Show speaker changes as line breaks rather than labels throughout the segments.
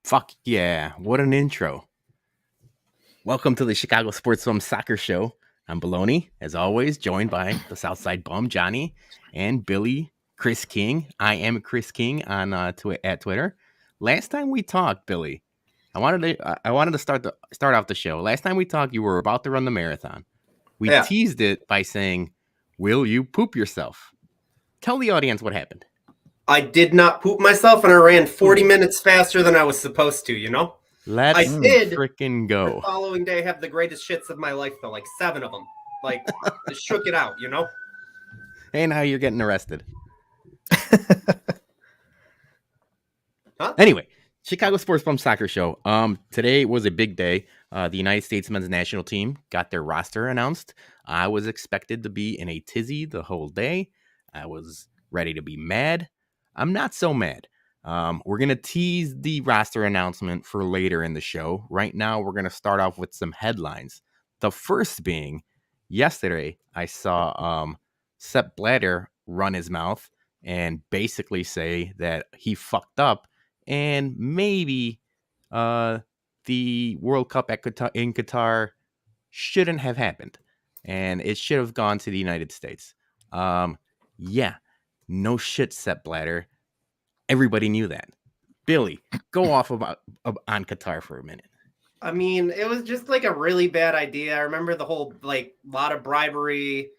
Fuck yeah, what an intro. Welcome to the Chicago Sports Film Soccer Show. I'm Baloney, as always, joined by the Southside Bum, Johnny, and Billy, Chris King. I am Chris King on at Twitter. Last time we talked, Billy, I wanted to start off the show. Last time we talked, you were about to run the marathon. We
Yeah.
teased it by saying, "Will you poop yourself?" Tell the audience what happened.
I did not poop myself, and I ran 40 minutes faster than I was supposed to, you know?
Let's
I did
freaking
the
go.
following day have the greatest shits of my life, though, like 7 of them. Like, just shook it out, you know?
And now you're getting arrested.
Huh?
Anyway, Chicago Sports Bum Soccer Show. Today was a big day. The United States men's national team got their roster announced. I was expected to be in a tizzy the whole day. I was ready to be mad. I'm not so mad. We're going to tease the roster announcement for later in the show. Right now, we're going to start off with some headlines. The first being, yesterday, I saw Sepp Blatter run his mouth and basically say that he fucked up and maybe the World Cup in Qatar shouldn't have happened, and it should have gone to the United States. Yeah, no shit, Sepp Blatter. Everybody knew that. Billy, go off on Qatar for a minute.
I mean, it was just like a really bad idea. I remember the whole, like, lot of bribery.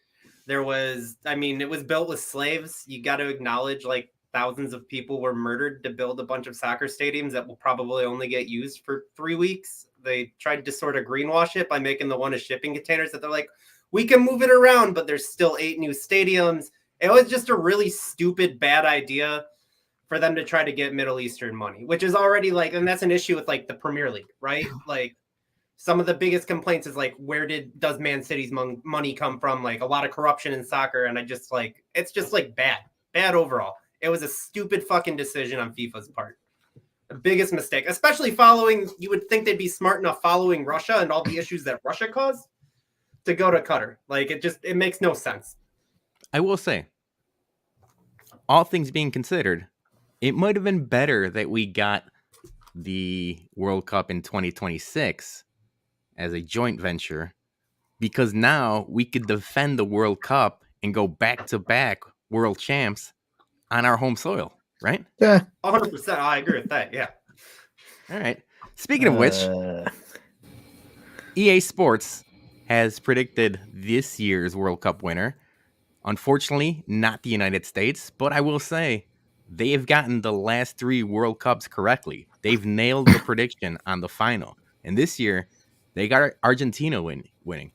There was, I mean, it was built with slaves. You got to acknowledge, like, thousands of people were murdered to build a bunch of soccer stadiums that will probably only get used for 3 weeks. They tried to sort of greenwash it by making the one as shipping containers that they're like, we can move it around, but there's still 8 new stadiums. It was just a really stupid, bad idea for them to try to get Middle Eastern money, which is already like, and that's an issue with like the Premier League, right? Like some of the biggest complaints is like, where does Man City's money come from? Like a lot of corruption in soccer. And I just like, it's just like bad overall. It was a stupid fucking decision on FIFA's part. The biggest mistake, especially following, you would think they'd be smart enough following Russia and all the issues that Russia caused to go to Qatar. Like it makes no sense.
I will say, all things being considered, it might have been better that we got the World Cup in 2026 as a joint venture, because now we could defend the World Cup and go back-to-back world champs on our home soil, right?
Yeah.
100%. I agree with that. Yeah.
All right. Speaking of which, EA Sports has predicted this year's World Cup winner. Unfortunately, not the United States, but I will say they have gotten the last 3 World Cups correctly. They've nailed the prediction on the final. And this year, they got Argentina winning.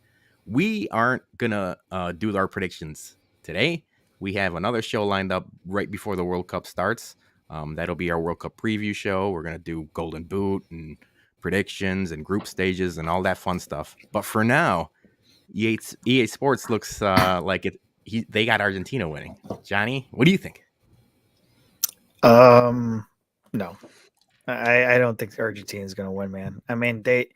We aren't going to do our predictions today. We have another show lined up right before the World Cup starts. That'll be our World Cup preview show. We're going to do Golden Boot and predictions and group stages and all that fun stuff. But for now, EA Sports looks like they got Argentina winning. Johnny, what do you think?
No, I don't think Argentina is going to win, man. I mean, they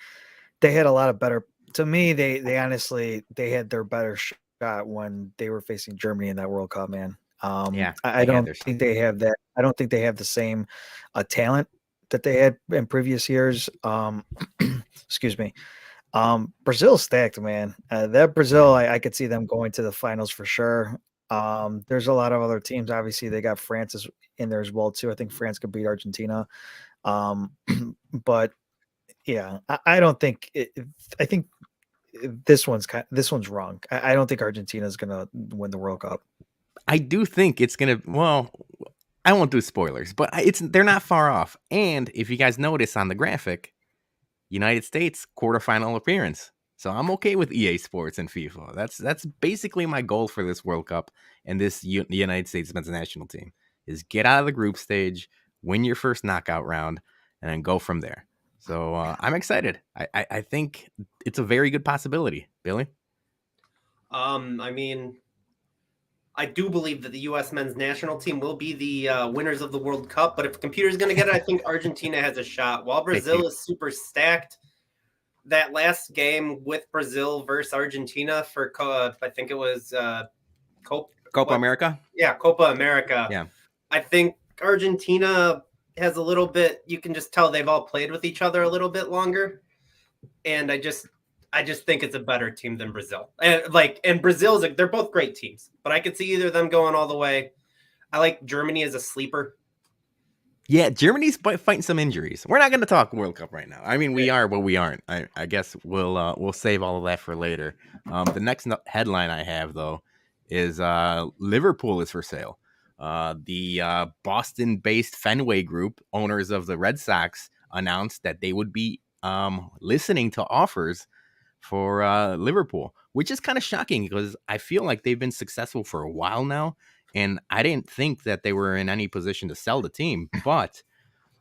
had a lot of better. To me, they honestly they had their better shot when they were facing Germany in that World Cup, man.
Yeah,
I don't think they have that. I don't think they have the same talent that they had in previous years. Excuse me. Brazil's stacked, man. That Brazil, I could see them going to the finals for sure. There's a lot of other teams. Obviously, they got France in there as well too. I think France could beat Argentina. But yeah, I don't think. I think this one's wrong. I don't think Argentina is gonna win the World Cup.
I do think it's gonna. Well, I won't do spoilers, but they're not far off. And if you guys notice on the graphic, United States quarterfinal appearance. So I'm okay with EA Sports and FIFA. That's basically my goal for this World Cup and this United States men's national team is get out of the group stage, win your first knockout round. and then go from there. So I'm excited. I think it's a very good possibility, Billy.
I mean, I do believe that the U.S. men's national team will be the winners of the World Cup. But if the computer's going to get it, I think Argentina has a shot. While Brazil is super stacked, that last game with Brazil versus Argentina for I think it was
Copa America.
Yeah, Copa America.
Yeah,
I think Argentina has a little bit. You can just tell they've all played with each other a little bit longer, and I just think it's a better team than Brazil. And Brazil's they're both great teams, but I could see either of them going all the way. I like Germany as a sleeper.
Yeah, Germany's fighting some injuries. We're not going to talk World Cup right now. I mean, we are, but we aren't. I guess we'll save all of that for later. The next headline I have though is Liverpool is for sale. The Boston-based Fenway Group, owners of the Red Sox, announced that they would be listening to offers for Liverpool, which is kind of shocking because I feel like they've been successful for a while now. And I didn't think that they were in any position to sell the team, but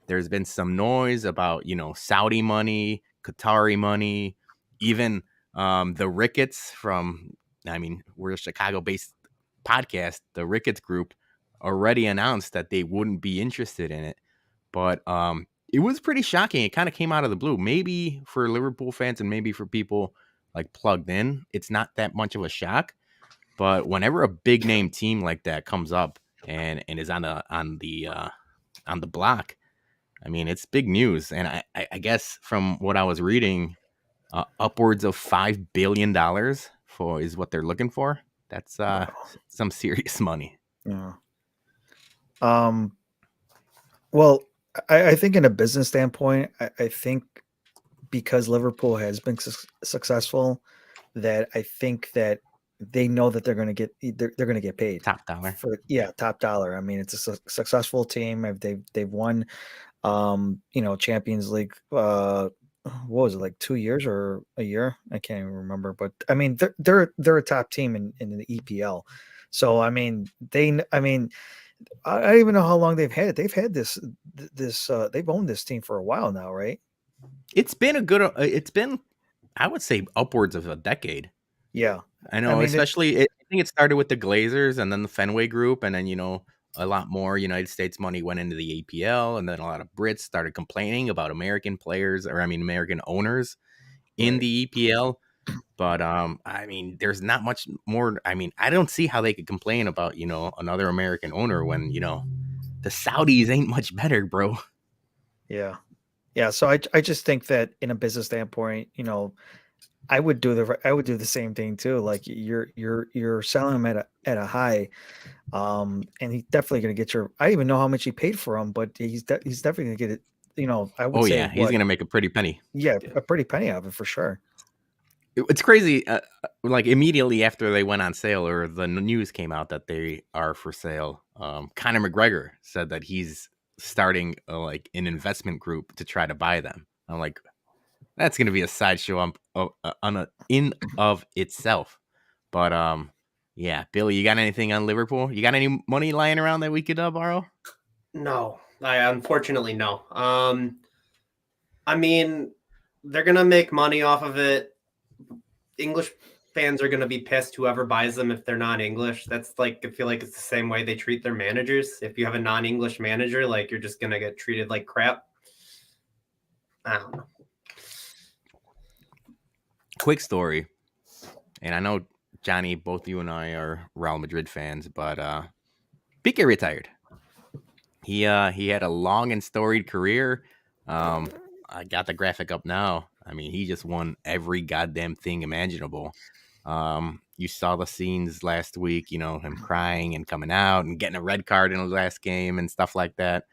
there's been some noise about, Saudi money, Qatari money, even the Ricketts we're a Chicago-based podcast. The Ricketts Group already announced that they wouldn't be interested in it. But it was pretty shocking. It kind of came out of the blue. Maybe for Liverpool fans and maybe for people like plugged in, it's not that much of a shock. But whenever a big name team like that comes up and is on the block, I mean, it's big news. And I guess from what I was reading, upwards of $5 billion is what they're looking for. That's
Wow.
some serious money.
Yeah. Well, I think in a business standpoint, I think because Liverpool has been successful, that I think that they know that they're going to get paid
Top dollar.
Top dollar. I mean, it's a successful team. They've won, Champions League. What was it, like 2 years or a year? I can't even remember. But I mean, they're a top team in the EPL. So I mean, I don't even know how long they've had it. They've had this. They've owned this team for a while now, right?
It's been it's been, I would say, upwards of a decade.
Yeah.
I know, especially I think it started with the Glazers and then the Fenway Group, and then a lot more United States money went into the APL, and then a lot of Brits started complaining about American players, or American owners in
Right.
the EPL. But I mean, there's not much more. I mean, I don't see how they could complain about another American owner when the Saudis ain't much better, bro.
Yeah. Yeah. So I just think that in a business standpoint, I would do the same thing too. Like you're selling him at a high, and he's definitely going to get I don't even know how much he paid for him, but he's definitely going to get it. I would
Oh
say
yeah, he's gonna make a pretty penny.
Yeah, a pretty penny out of it for sure.
It's crazy. Like immediately after they went on sale, or the news came out that they are for sale, Conor McGregor said that he's starting like an investment group to try to buy them. I'm like, that's going to be a sideshow in of itself. But yeah, Billy, you got anything on Liverpool? You got any money lying around that we could borrow?
No, I unfortunately no. I mean, they're gonna make money off of it. English fans are gonna be pissed whoever buys them if they're non-English. That's like, I feel like it's the same way they treat their managers. If you have a non-English manager, like you're just gonna get treated like crap. I don't know.
Quick story, and I know Johnny, both you and I are Real Madrid fans, but Piqué retired. He had a long and storied career. I got the graphic up now. I mean, he just won every goddamn thing imaginable. You saw the scenes last week, him crying and coming out and getting a red card in the last game and stuff like that.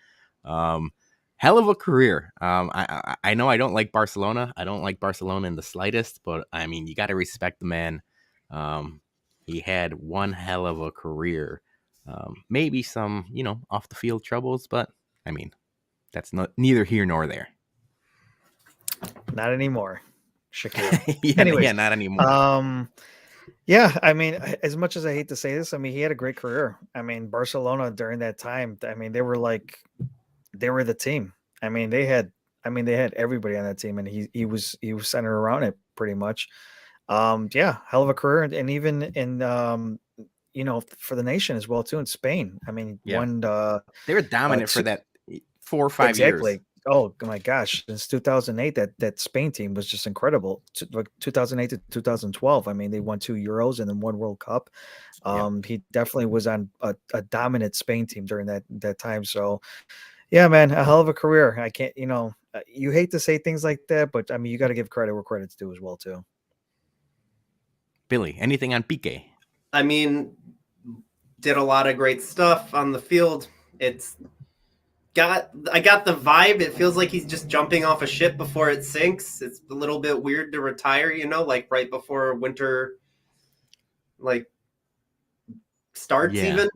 Hell of a career. I know I don't like Barcelona. I don't like Barcelona in the slightest, but I mean, you got to respect the man. He had one hell of a career. Maybe some, off the field troubles, but I mean, that's neither here nor there.
Not anymore, Shakira.
Yeah,
Anyways,
yeah, not anymore.
Yeah, I mean, as much as I hate to say this, I mean, he had a great career. I mean, Barcelona during that time, I mean, they were the team. I mean, they had everybody on that team, and he was centered around it pretty much. Yeah, hell of a career, and even in for the nation as well too in Spain. I mean,
Yeah,
won
they were dominant for
two,
that 4 or 5 years.
exactly. Oh my gosh, since 2008, that Spain team was just incredible. Like 2008 to 2012. I mean, they won 2 Euros and then one World Cup.
Yep.
He definitely was on a dominant Spain team during that time. So yeah, man, a hell of a career. I can't, you hate to say things like that, but I mean, you got to give credit where credit's due as well too.
Billy, anything on Piqué?
I mean, did a lot of great stuff on the field. I got the vibe. It feels like he's just jumping off a ship before it sinks. It's a little bit weird to retire, like right before winter, like starts
Yeah,
even.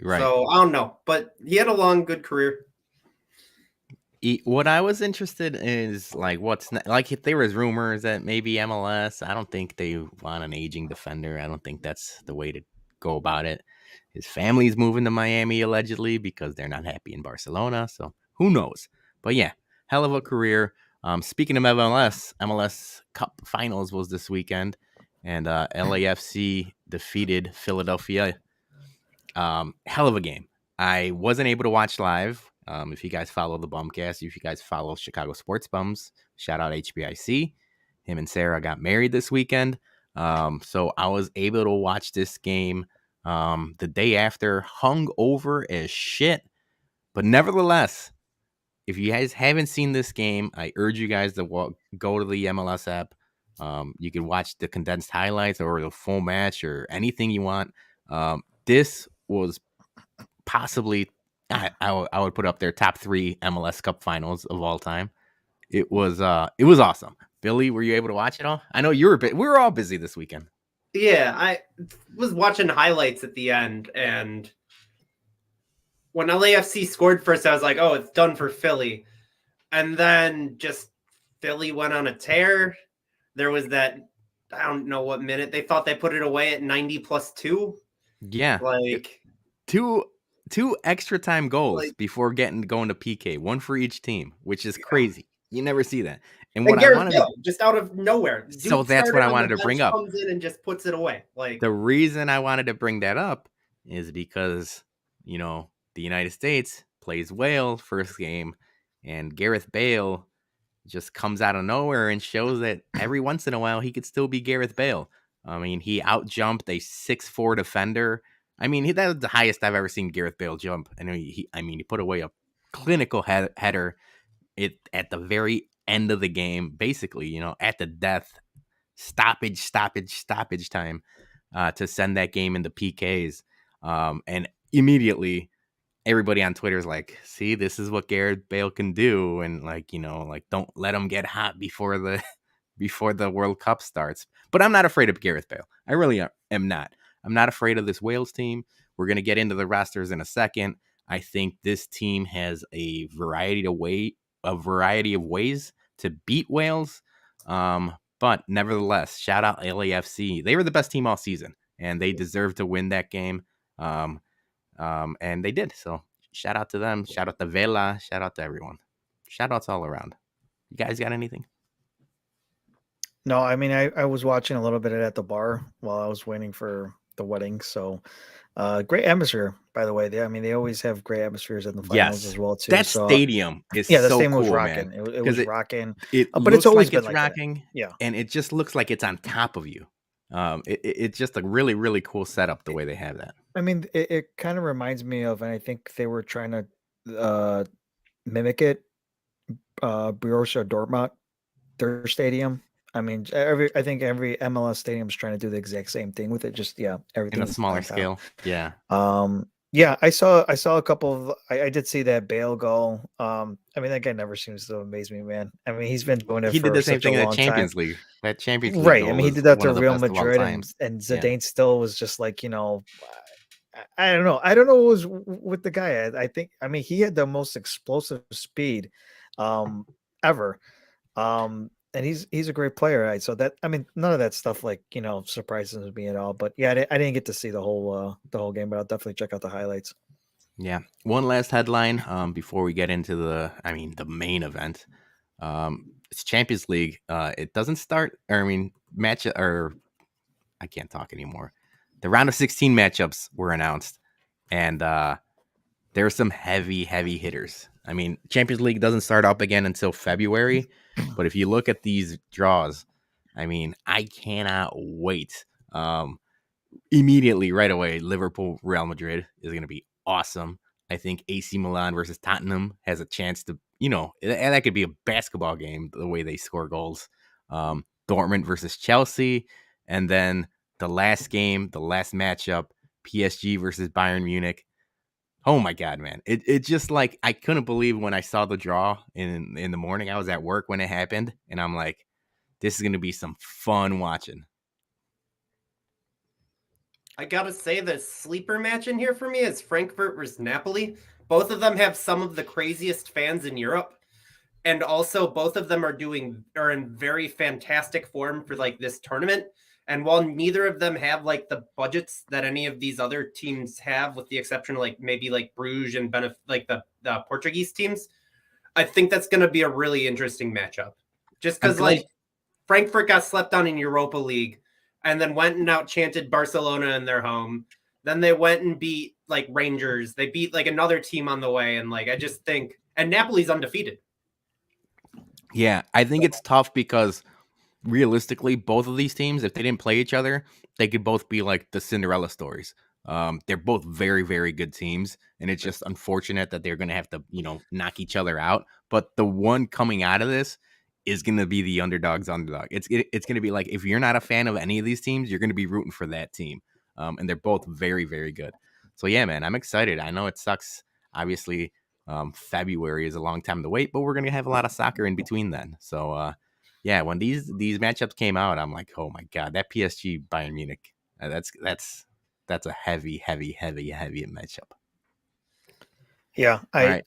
right.
So I don't know, but he had a long, good career.
What I was interested in is like like if there was rumors that maybe MLS. I don't think they want an aging defender. I don't think that's the way to go about it. His family's moving to Miami allegedly because they're not happy in Barcelona. So who knows? But yeah, hell of a career. Speaking of MLS Cup Finals was this weekend, and LAFC defeated Philadelphia. Hell of a game. I wasn't able to watch live. If you guys follow the Bumcast, if you guys follow Chicago Sports Bums, shout out HBIC. Him and Sarah got married this weekend. So I was able to watch this game the day after, hung over as shit. But nevertheless, if you guys haven't seen this game, I urge you guys to go to the MLS app. You can watch the condensed highlights or the full match or anything you want. This was possibly I would put up their top 3 MLS Cup finals of all time. It was awesome. Billy, were you able to watch it all? I know you were we were all busy this weekend.
Yeah, I was watching highlights at the end, and when LAFC scored first, I was like, oh, it's done for Philly. And then just Philly went on a tear. There was that, I don't know what minute, they thought they put it away at 90+2.
Yeah.
Like
two extra time goals before going to PK, one for each team, which is crazy. You never see that. And what I wanted
to, just out of nowhere.
So that's what I wanted to bring up.
Comes in and just puts it away. Like
the reason I wanted to bring that up is because, the United States plays Wales first game, and Gareth Bale just comes out of nowhere and shows that every once in a while he could still be Gareth Bale. I mean, he outjumped a 6'4" defender. I mean, that was the highest I've ever seen Gareth Bale jump. And he put away a clinical header at the very end of the game, basically, at the death stoppage time to send that game into PKs. And immediately everybody on Twitter is like, see, this is what Gareth Bale can do. And don't let him get hot before the World Cup starts. But I'm not afraid of Gareth Bale. I really am not. I'm not afraid of this Wales team. We're going to get into the rosters in a second. I think this team has a variety of ways to beat Wales. But nevertheless, shout out LAFC. They were the best team all season, and they deserved to win that game. And they did. So shout out to them. Shout out to Vela. Shout out to everyone. Shout outs all around. You guys got anything?
No, I mean, I was watching a little bit at the bar while I was waiting for the wedding. So great atmosphere, by the way. They always have great atmospheres in the finals as well too.
That stadium is
the
so
stadium
cool,
was rocking.
man.
It was rocking.
But it's always been
like
rocking.
That. Yeah,
and it just looks like it's on top of you. It's just a really, really cool setup the way they have that.
I mean, it kind of reminds me of, and I think they were trying to mimic it. Borussia Dortmund, their stadium. I mean, I think every MLS stadium is trying to do the exact same thing with it. Just everything
in a smaller scale. Yeah.
Yeah, I saw a couple of. I did see that Bale goal. I mean, that guy never seems to amaze me, man. I mean, he's been doing it.
He did the same thing in the Champions League. That Champions League, right?
I mean, he did that to Real Madrid, and Zidane still was just like, I don't know. I don't know what was with the guy. I think. I mean, he had the most explosive speed, ever. And he's a great player, right? So that, I mean, none of that stuff surprises me at all. But yeah, I didn't get to see the whole game, but I'll definitely check out the highlights.
Yeah. One last headline before we get into the main event. It's Champions League. It doesn't start, or I mean, match, or I can't talk anymore. The round of 16 matchups were announced, and there are some heavy, heavy hitters. I mean, Champions League doesn't start up again until February, but if you look at these draws, I mean, I cannot wait. Immediately, right away, Liverpool Real Madrid is going to be awesome. I think AC Milan versus Tottenham has a chance to, and that could be a basketball game the way they score goals. Dortmund versus Chelsea, and then the last game, the last matchup, PSG versus Bayern Munich. Oh my god, man! It just like I couldn't believe when I saw the draw in the morning. I was at work when it happened, and I'm like, this is going to be some fun watching.
I gotta say, the sleeper match in here for me is Frankfurt versus Napoli. Both of them have some of the craziest fans in Europe, and also both of them are in very fantastic form for like this tournament. And while neither of them have like the budgets that any of these other teams have, with the exception of like maybe like Bruges and like the Portuguese teams, I think that's going to be a really interesting matchup. Just
I'm
because
glad.
like Frankfurt got slept on in Europa League, and then went and outchanted Barcelona in their home. Then they went and beat like Rangers. They beat like another team on the way, and like I just think, and Napoli's undefeated.
Yeah, I think it's tough because realistically, both of these teams, if they didn't play each other, they could both be like the Cinderella stories. They're both very, very good teams, and it's just unfortunate that they're going to have to, knock each other out. But the one coming out of this is going to be the underdog's underdog. It's going to be like if you're not a fan of any of these teams, you're going to be rooting for that team, and they're both very, very good. So yeah, man, I'm excited. I know it sucks. Obviously, February is a long time to wait, but we're going to have a lot of soccer in between then. So yeah, when these matchups came out, I'm like, oh my god, that PSG Bayern Munich, that's a heavy, heavy, heavy, heavy matchup.
Yeah,
All right,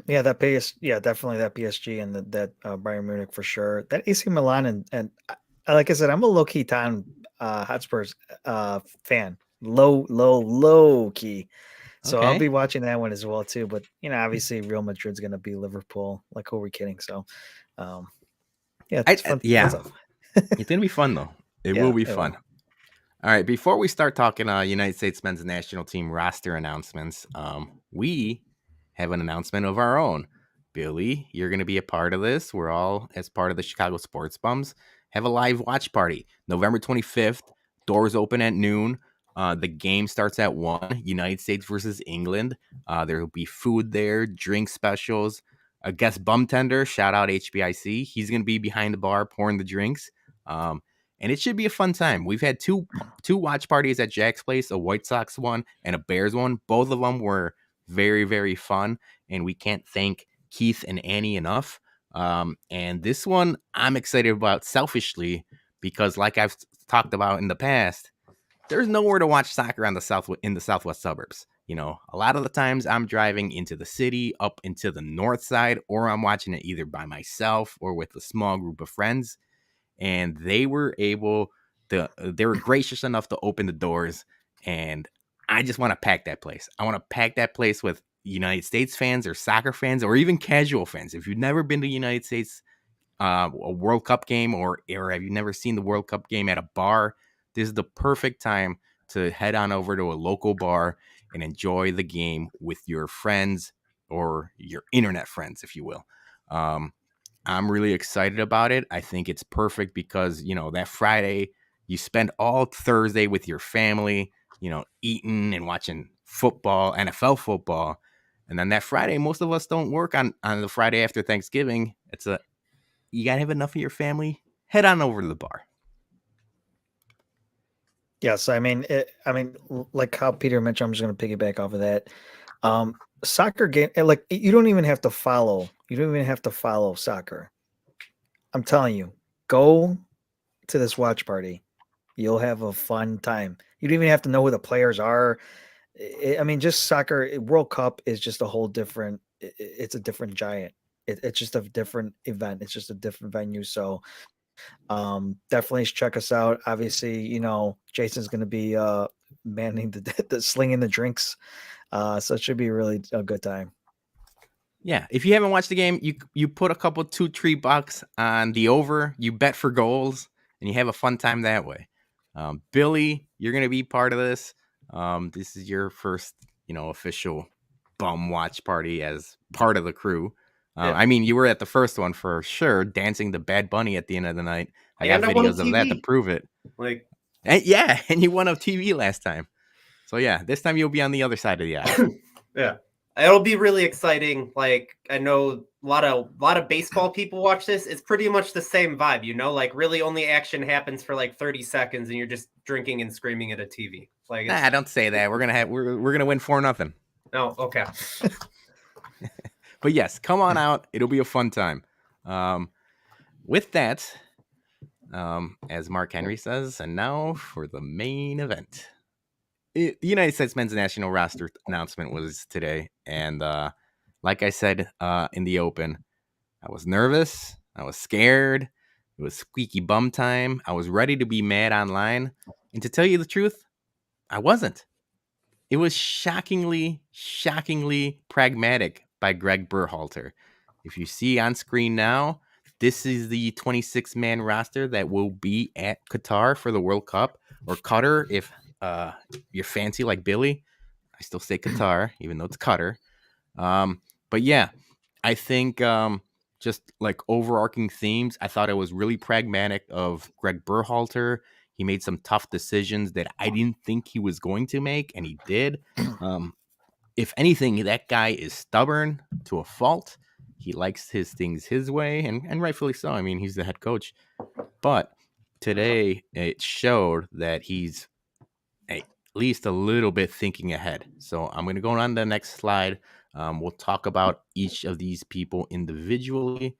yeah, that yeah, definitely that PSG and that Bayern Munich for sure. That AC Milan and like I said, I'm a low key Tottenham Hotspurs fan, low key. So I'll
okay.
be watching that one as well too. But obviously Real Madrid's gonna be Liverpool. Like, who are we kidding? So, um, yeah, it's fun
Yeah,
stuff.
it's gonna be fun though. It will
Yeah,
be
it
fun.
will.
All right, before we start talking United States men's national team roster announcements, we have an announcement of our own. Billy, you're going to be a part of this. We're all, as part of the Chicago Sports Bums, have a live watch party November 25th. Doors open at noon. The game starts at 1, United States versus England. There will be food there, drink specials, a guest bum tender. Shout out HBIC. He's going to be behind the bar pouring the drinks. And it should be a fun time. We've had two watch parties at Jack's place, a White Sox one and a Bears one. Both of them were very, very fun, and we can't thank Keith and Annie enough. And this one I'm excited about selfishly because, like I've talked about in the past, there's nowhere to watch soccer on the southwest suburbs. A lot of the times I'm driving into the city, up into the north side, or I'm watching it either by myself or with a small group of friends, and they were gracious enough to open the doors, and I just want to pack that place. I want to pack that place with United States fans or soccer fans or even casual fans. If you've never been to United States a World Cup game, or have you never seen the World Cup game at a bar, this is the perfect time to head on over to a local bar and enjoy the game with your friends or your internet friends, if you will. um, I'm really excited about it. I think it's perfect because, that Friday you spend all Thursday with your family, eating and watching football, NFL football. And then that Friday, most of us don't work on the Friday after Thanksgiving. You got to have enough of your family. Head on over to the bar.
Yes, like how Peter mentioned, I'm just going to piggyback off of that. Soccer game, like you don't even have to follow. You don't even have to follow soccer. I'm telling you, go to this watch party. You'll have a fun time. You don't even have to know who the players are. Just soccer. World Cup is just a whole different. It's a different giant. It's just a different event. It's just a different venue. So definitely check us out. Obviously, Jason's going to be manning the slinging the drinks So it should be really a good time.
Yeah, if you haven't watched the game, you put a couple $2-3 on the over, you bet for goals, and you have a fun time that way. Billy, you're gonna be part of this. This is your first, official bum watch party as part of the crew.
Yeah.
I mean, you were at the first one for sure, dancing the Bad Bunny at the end of the night. I got
And I won a
videos of that to
TV.
prove it.
Like,
And yeah, and you won a TV last time. So yeah, this time you'll be on the other side of the aisle.
yeah, it'll be really exciting. Like, I know a lot of baseball people watch this. It's pretty much the same vibe, like really only action happens for like 30 seconds, and you're just drinking and screaming at a TV. Like,
Nah, don't say that. We're gonna win 4-0.
Oh, okay.
But yes, come on out. It'll be a fun time. With that, as Mark Henry says, and now for the main event. The United States men's national roster announcement was today. And like I said in the open, I was nervous. I was scared. It was squeaky bum time. I was ready to be mad online. And to tell you the truth, I wasn't. It was shockingly pragmatic by Greg Berhalter. If you see on screen now, this is the 26-man roster that will be at Qatar for the World Cup, or Qatar if you're fancy like Billy. I still say Qatar, even though it's Qatar. But yeah, I think just like overarching themes, I thought it was really pragmatic of Greg Berhalter. He made some tough decisions that I didn't think he was going to make, and he did. If anything, that guy is stubborn to a fault. He likes his things his way, and rightfully so. I mean, he's the head coach. But today, it showed that he's at least a little bit thinking ahead. So I'm going to go on to the next slide. We'll talk about each of these people individually,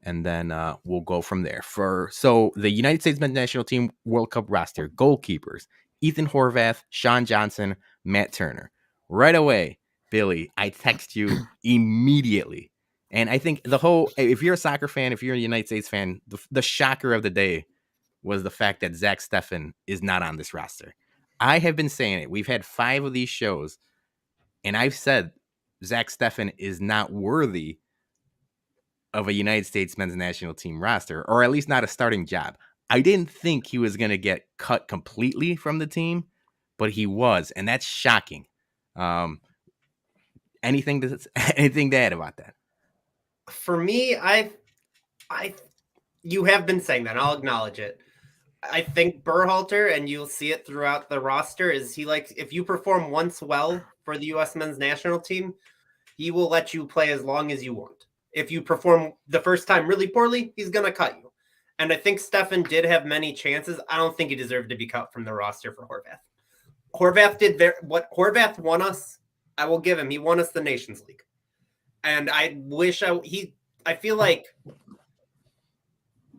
and then we'll go from there. So the United States men's national team World Cup roster: goalkeepers Ethan Horvath, Sean Johnson, Matt Turner. Right away, Billy, I text you immediately. And I think if you're a soccer fan, if you're a United States fan, the shocker of the day was the fact that Zach Steffen is not on this roster. I have been saying it. We've had 5 of these shows, and I've said Zach Steffen is not worthy of a United States men's national team roster, or at least not a starting job. I didn't think he was going to get cut completely from the team, but he was, and that's shocking. Anything to add about that?
For me, you have been saying that, and I'll acknowledge it. I think Berhalter, and you'll see it throughout the roster, is he likes, if you perform once well for the U.S. men's national team, he will let you play as long as you want. If you perform the first time really poorly, he's going to cut you. And I think Steffen did have many chances. I don't think he deserved to be cut from the roster for Horvath. Horvath did what Horvath won us. I will give him. He won us the Nations League. And I wish I feel like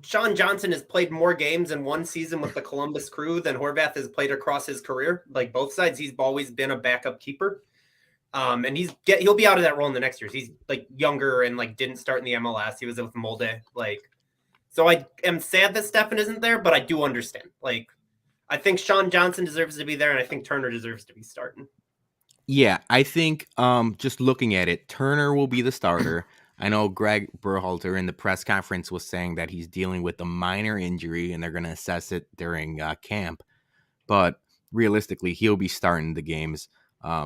Sean Johnson has played more games in one season with the Columbus Crew than Horvath has played across his career. Like both sides, he's always been a backup keeper. And he'll be out of that role in the next years. He's like younger and like didn't start in the MLS. He was with Molde. So I am sad that Steffen isn't there, but I do understand. Like, I think Sean Johnson deserves to be there, and I think Turner deserves to be starting.
Yeah, I think just looking at it, Turner will be the starter. I know Greg Berhalter in the press conference was saying that he's dealing with a minor injury and they're going to assess it during camp. But realistically, he'll be starting the games.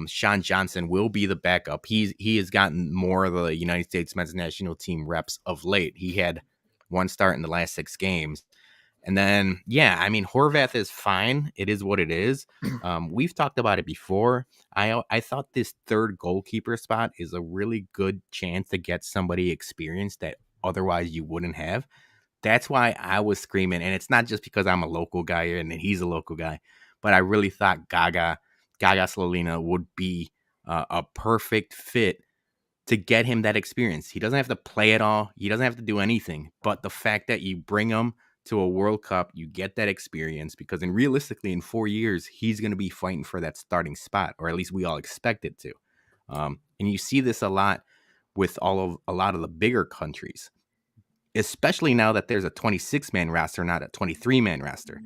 Sean Johnson will be the backup. He has gotten more of the United States men's national team reps of late. He had one start in the last 6 games. And then, yeah, I mean, Horvath is fine. It is what it is. We've talked about it before. I thought this third goalkeeper spot is a really good chance to get somebody experienced that otherwise you wouldn't have. That's why I was screaming. And it's not just because I'm a local guy and he's a local guy, but I really thought Gaga Slolina would be a perfect fit to get him that experience. He doesn't have to play at all. He doesn't have to do anything. But the fact that you bring him to a World Cup, you get that experience, because realistically, in 4 years, he's going to be fighting for that starting spot, or at least we all expect it to. And you see this a lot with a lot of the bigger countries, especially now that there's a 26-man roster, not a 23-man roster.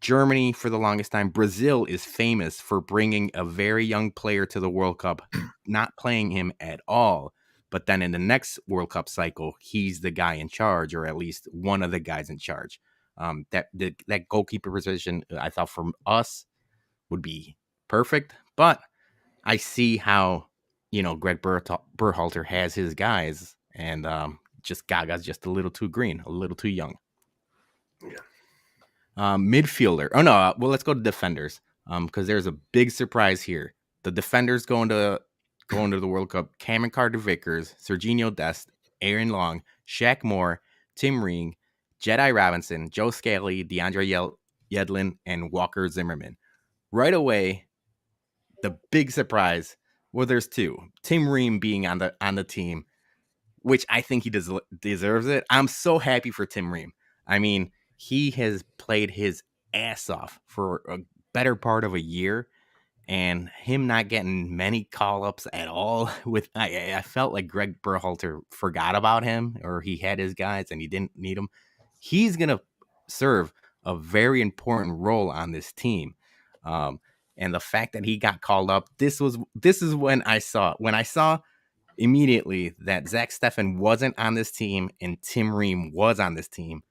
Germany for the longest time. Brazil is famous for bringing a very young player to the World Cup, not playing him at all. But then in the next World Cup cycle, he's the guy in charge, or at least one of the guys in charge. That goalkeeper position, I thought for us would be perfect. But I see how Greg Berhalter has his guys, and just Gaga's just a little too green, a little too young.
Yeah.
Midfielder. Oh no, well let's go to defenders. Because there's a big surprise here. The defenders going to the World Cup: Cameron Carter-Vickers, Serginho Dest, Aaron Long, Shaq Moore, Tim Ream, Jedi Robinson, Joe Scally, DeAndre Yedlin, and Walker Zimmerman. Right away, the big surprise. Well, there's two. Tim Ream being on the team, which I think he deserves it. I'm so happy for Tim Ream. I mean, he has played his ass off for a better part of a year, and him not getting many call-ups at all. I felt like Greg Berhalter forgot about him, or he had his guys and he didn't need them. He's gonna serve a very important role on this team. And the fact that he got called up, this is when I saw immediately that Zach Steffen wasn't on this team and Tim Ream was on this team.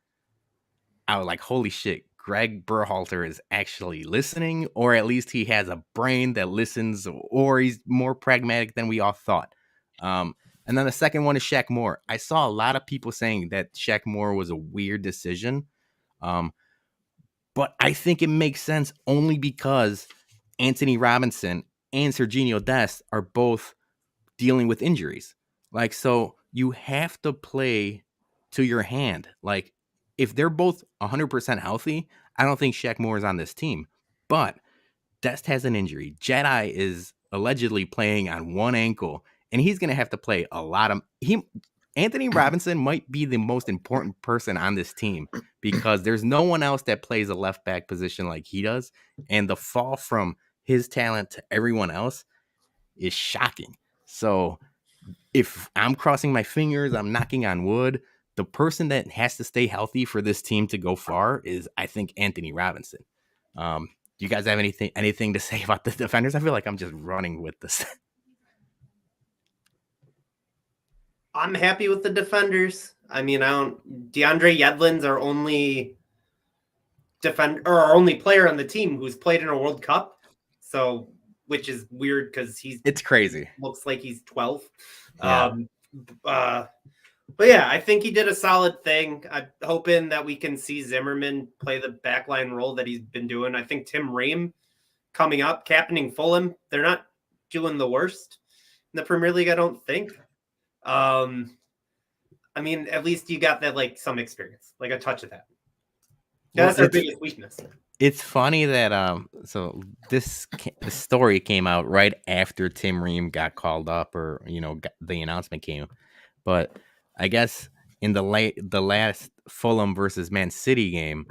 I was like, holy shit, Greg Berhalter is actually listening, or at least he has a brain that listens, or he's more pragmatic than we all thought. And then the second one is Shaq Moore. I saw a lot of people saying that Shaq Moore was a weird decision. But I think it makes sense only because Anthony Robinson and Serginho Dest are both dealing with injuries. Like, so you have to play to your hand. Like, if they're both 100% healthy, I don't think Shaq Moore is on this team. But Dest has an injury. Jedi is allegedly playing on one ankle, and he's going to have to play a lot of... Anthony Robinson might be the most important person on this team because there's no one else that plays a left back position like he does. And the fall from his talent to everyone else is shocking. So if I'm crossing my fingers, I'm knocking on wood, the person that has to stay healthy for this team to go far is, I think, Anthony Robinson. Do you guys have anything to say about the defenders? I feel like I'm just running with this.
I'm happy with the defenders. I mean, DeAndre Yedlin's our only our only player on the team who's played in a World Cup. So, which is weird because
it's crazy.
Looks like he's 12.
Yeah.
But yeah, I think he did a solid thing. I'm hoping that we can see Zimmerman play the backline role that he's been doing. I think Tim Ream coming up, captaining Fulham, they're not doing the worst in the Premier League, I don't think. I mean, at least you got that, like, some experience, like a touch of that. That's our biggest weakness.
It's funny that so this story came out right after Tim Ream got called up, or the announcement came. But I guess in the last Fulham versus Man City game,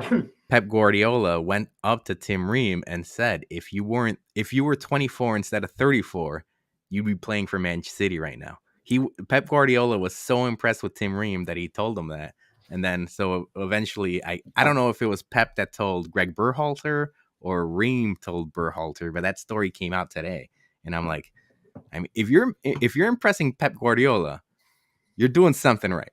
Pep Guardiola went up to Tim Ream and said, if you were 24 instead of 34, you'd be playing for Man City right now. Pep Guardiola was so impressed with Tim Ream that he told him that. And then so eventually, I don't know if it was Pep that told Greg Berhalter or Ream told Berhalter, but that story came out today. And I'm like, I mean, if you're impressing Pep Guardiola, you're doing something right.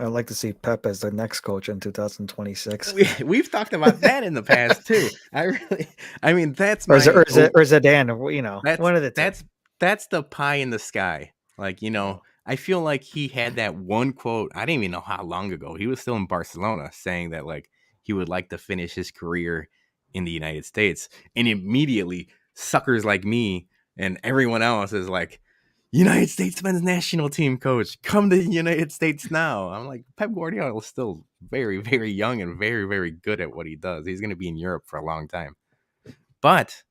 I'd like to see Pep as the next coach in 2026.
We've talked about that in the past too. I mean, that's
or Zidane. One of the two.
That's the pie in the sky. Like, I feel like he had that one quote. I didn't even know how long ago. He was still in Barcelona, saying that like he would like to finish his career in the United States, and immediately suckers like me and everyone else is like, United States men's national team coach, come to the United States now. I'm like, Pep Guardiola is still very, very young and very, very good at what he does. He's going to be in Europe for a long time. But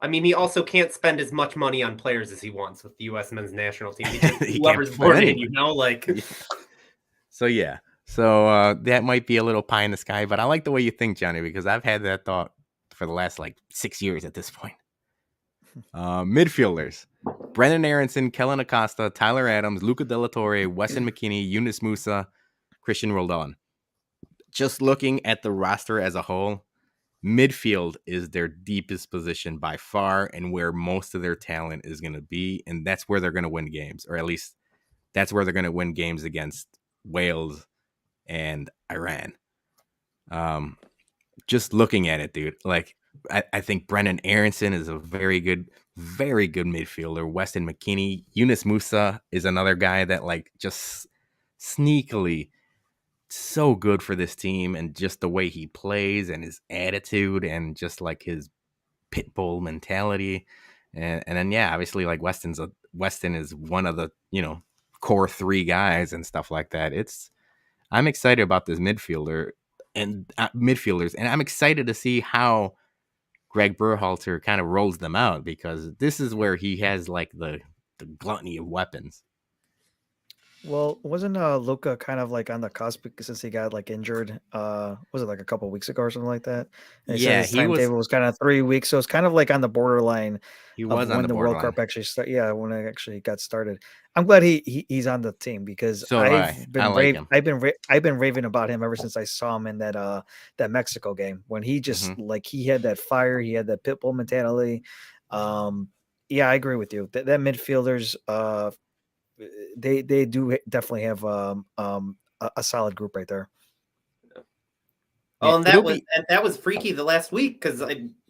I mean, he also can't spend as much money on players as he wants with the U.S. men's national team. Whoever's born in, like.
So yeah, so that might be a little pie in the sky, but I like the way you think, Johnny, because I've had that thought for the last 6 years at this point. Midfielders: Brendan Aronson, Kellen Acosta, Tyler Adams, Luca De La Torre, Weston McKennie, Yunus Musa, Christian Roldan. just looking at the roster as a whole, midfield is their deepest position by far and where most of their talent is going to be. And that's where they're going to win games, or at least that's where they're going to win games against Wales and Iran. Just looking at it, dude, like I think Brennan Aronson is a very good midfielder. Weston McKennie, Yunus Musa is another guy that like just sneakily so good for this team, and just the way he plays and his attitude and just like his pit bull mentality. And then yeah, obviously like Weston is one of the, core three guys and stuff like that. I'm excited about this midfielders, and I'm excited to see how Greg Berhalter kind of rolls them out, because this is where he has like the gluttony of weapons.
Well, wasn't Luca kind of like on the cusp since he got like injured? Was it like a couple weeks ago or something like that? And he said
Yeah,
his timetable was kind of 3 weeks, so it's kind of like on the borderline
he
of
was on
when
the
the World
borderline.
Cup actually start. Yeah, when it actually got started. I'm glad he's on the team because
So do I. I like him.
I've been raving about him ever since I saw him in that Mexico game when he just
Mhm.
like he had that fire, he had that pit bull mentality. Yeah, I agree with you. That midfielders they do definitely have a solid group right there.
Yeah,
Oh, and
it'll be
that was freaky the last week because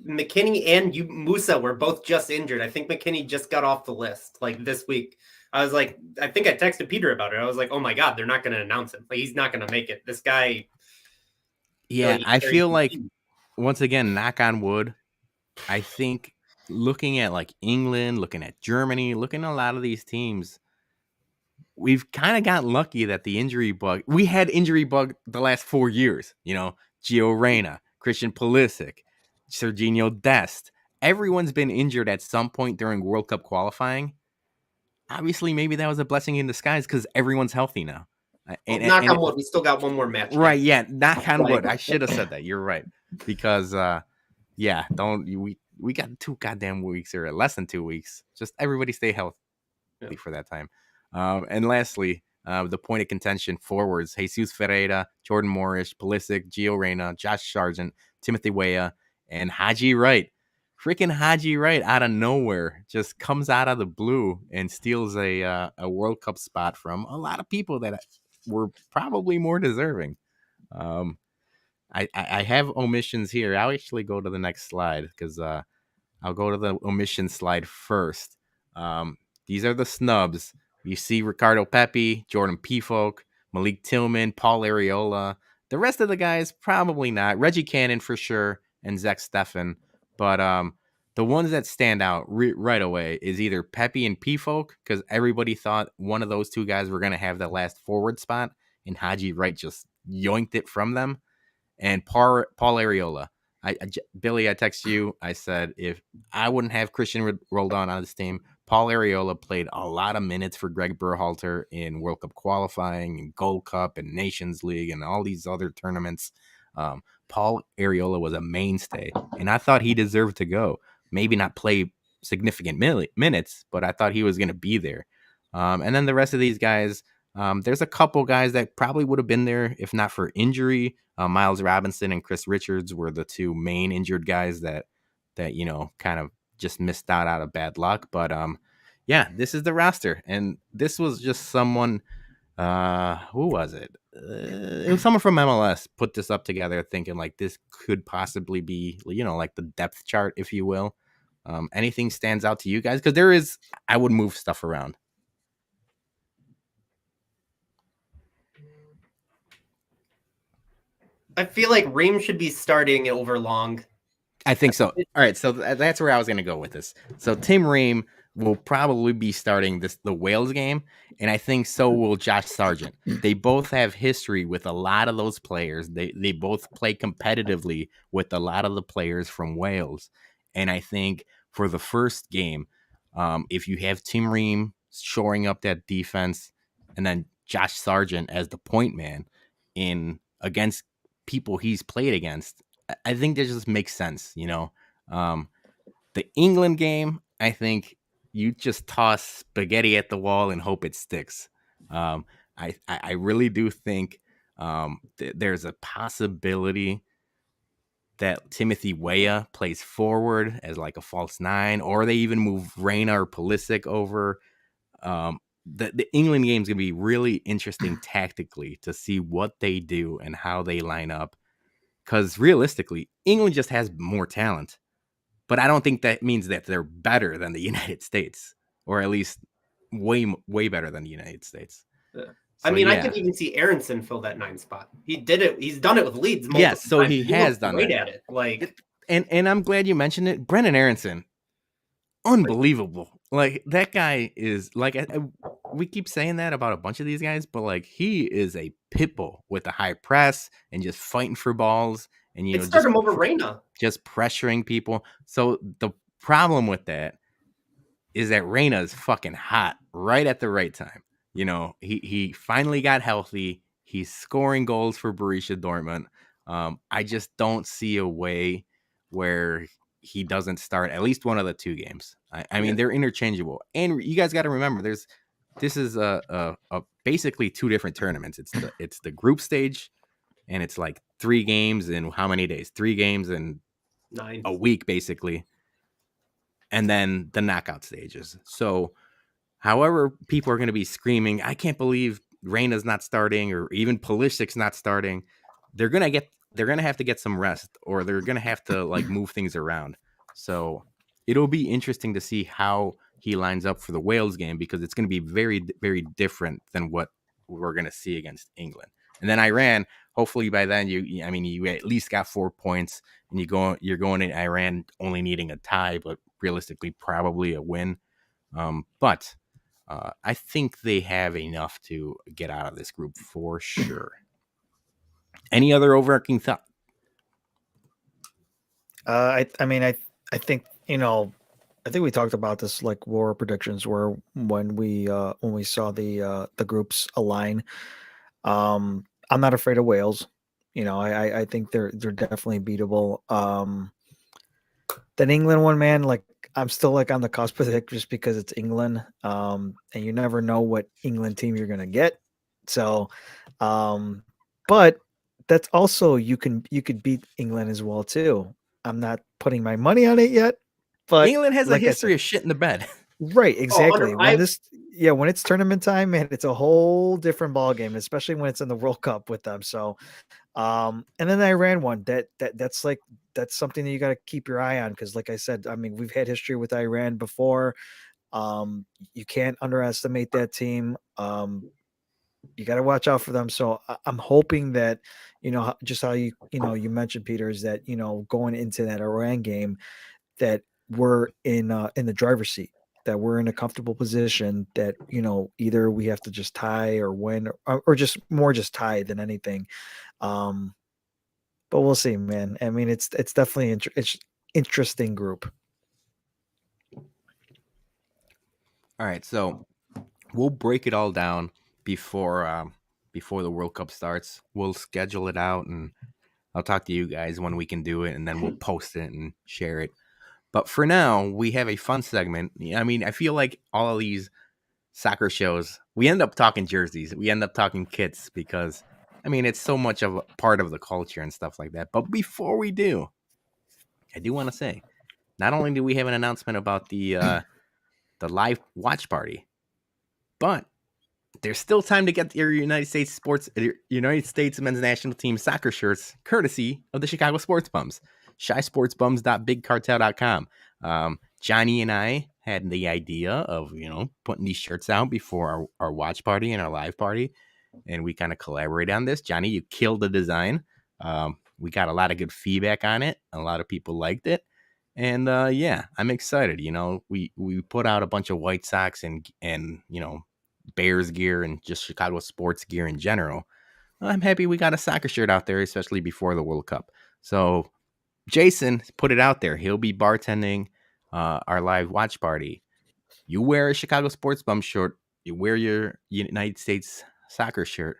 McKennie and Musa were both just injured. I think McKennie just got off the list like this week. I was like, I think I texted Peter about it. I was like, oh my god, they're not going to announce him. Like he's not going to make it. This guy,
yeah,
like,
I feel like once again, knock on wood, I think looking at like England, looking at Germany, looking at a lot of these teams, we've kind of got lucky that we had injury bug the last 4 years, Gio Reyna, Christian Pulisic, Serginho Dest. Everyone's been injured at some point during World Cup qualifying. Obviously, maybe that was a blessing in disguise because everyone's healthy now.
well,
And,
knock
and
on
it,
wood, we still got one more match.
right,
Next.
yeah, knock on
Like,
wood. I should have said that. You're right. Because yeah, don't we got 2 goddamn weeks, or less than 2 weeks. Just everybody stay healthy for that time. And lastly, the point of contention forwards: Jesus Ferreira, Jordan Morris, Pulisic, Gio Reyna, Josh Sargent, Timothy Weah, and Haji Wright. Freaking Haji Wright out of nowhere just comes out of the blue and steals a World Cup spot from a lot of people that were probably more deserving. Um, I have omissions here. I'll actually go to the next slide because I'll go to the omission slide first. These are the snubs. You see Ricardo Pepi, Jordan Pefok, Malik Tillman, Paul Areola. The rest of the guys, probably not. Reggie Cannon for sure, and Zach Steffen. But the ones that stand out right away is either Pepi and Pefok, because everybody thought one of those two guys were going to have the last forward spot, and Haji Wright just yoinked it from them. And Paul Areola. Billy, I text you. I said if I wouldn't have Christian Roldan on this team, Paul Areola played a lot of minutes for Greg Berhalter in World Cup qualifying and Gold Cup and Nations League and all these other tournaments. Paul Areola was a mainstay, and I thought he deserved to go. Maybe not play significant minutes, but I thought he was going to be there. And then the rest of these guys, there's a couple guys that probably would have been there if not for injury. Miles Robinson and Chris Richards were the two main injured guys that kind of just missed out of bad luck. But yeah, this is the roster, and this was just someone. Who was it? It was someone from MLS put this up together, thinking like this could possibly be, like the depth chart, if you will. Anything stands out to you guys? Because I would move stuff around.
I feel like Ream should be starting over Long.
I think so. All right, so that's where I was going to go with this. So Tim Ream will probably be starting the Wales game, and I think so will Josh Sargent. They both have history with a lot of those players. They both play competitively with a lot of the players from Wales, and I think for the first game, if you have Tim Ream shoring up that defense, and then Josh Sargent as the point man in against people he's played against, I think that just makes sense. The England game, I think you just toss spaghetti at the wall and hope it sticks. I really do think There's a possibility that Timothy Weah plays forward as like a false nine, or they even move Reyna or Pulisic over. The England game is going to be really interesting tactically to see what they do and how they line up. Because realistically, England just has more talent. But I don't think that means that they're better than the United States, or at least way better than the United States.
Yeah.
So,
I mean, I could even see Aronson fill that 9 spot. He did it. He's done it with Leeds multiple
yes, so
times.
he has done
great
that.
at it. Like,
and I'm glad you mentioned it. Brennan Aronson, unbelievable. Like that guy is like we keep saying that about a bunch of these guys, but like he is a pit bull with a high press and just fighting for balls and
it started him over Reyna.
Just pressuring people. So the problem with that is that Reyna is fucking hot right at the right time. You know, he finally got healthy. He's scoring goals for Borussia Dortmund. I just don't see a way where he doesn't start at least one of the 2 games. I mean, they're interchangeable. And you guys got to remember, this is a basically 2 different tournaments. It's the group stage, and it's like 3 games in how many days? 3 games in
9.
a week, basically. And then the knockout stages. So however people are going to be screaming, I can't believe Reyna's not starting, or even Pulisic's not starting, they're going to have to get some rest, or they're going to have to like move things around. So it'll be interesting to see how he lines up for the Wales game, because it's going to be very, very different than what we're going to see against England. And then Iran, hopefully by then you at least got 4 points, and you're going in Iran only needing a tie, but realistically probably a win. But I think they have enough to get out of this group for sure. Any other overarching thought?
I think, I think we talked about this, like war predictions were when we saw the groups align. I'm not afraid of Wales. I think they're definitely beatable. That England one, man, like I'm still like on the cusp of it just because it's England. And you never know what England team you're gonna get. So, but that's also you could beat England as well too. I'm not putting my money on it yet, but
England has
like
a history of shit in the bed.
Right, exactly. When it's tournament time, man, it's a whole different ball game, especially when it's in the World Cup with them. So, and then the Iran one, that's something that you got to keep your eye on, because, like I said, I mean, we've had history with Iran before. You can't underestimate that team. You got to watch out for them. So I'm hoping that, just how you mentioned, Peter, is that going into that Iran game, that we're in the driver's seat, that we're in a comfortable position, that either we have to just tie or win, or just tie than anything. But we'll see, man. I mean, it's definitely it's interesting group.
All right, so we'll break it all down before the World Cup starts. We'll schedule it out, and I'll talk to you guys when we can do it, and then we'll post it and share it. But for now, we have a fun segment. I mean, I feel like all of these soccer shows, we end up talking jerseys. We end up talking kits, because, I mean, it's so much of a part of the culture and stuff like that. But before we do, I do want to say, not only do we have an announcement about the live watch party, but there's still time to get your United States men's national team soccer shirts, courtesy of the Chicago Sports Bums. ShySportsBums.BigCartel.com. Johnny and I had the idea of, putting these shirts out before our watch party and our live party, and we kind of collaborated on this. Johnny, you killed the design. We got a lot of good feedback on it. A lot of people liked it. And yeah, I'm excited. We put out a bunch of White Sox and Bears gear and just Chicago sports gear in general. I'm happy we got a soccer shirt out there, especially before the World Cup. So Jason put it out there. He'll be bartending our live watch party. You wear a Chicago Sports Bum shirt, you wear your United States soccer shirt,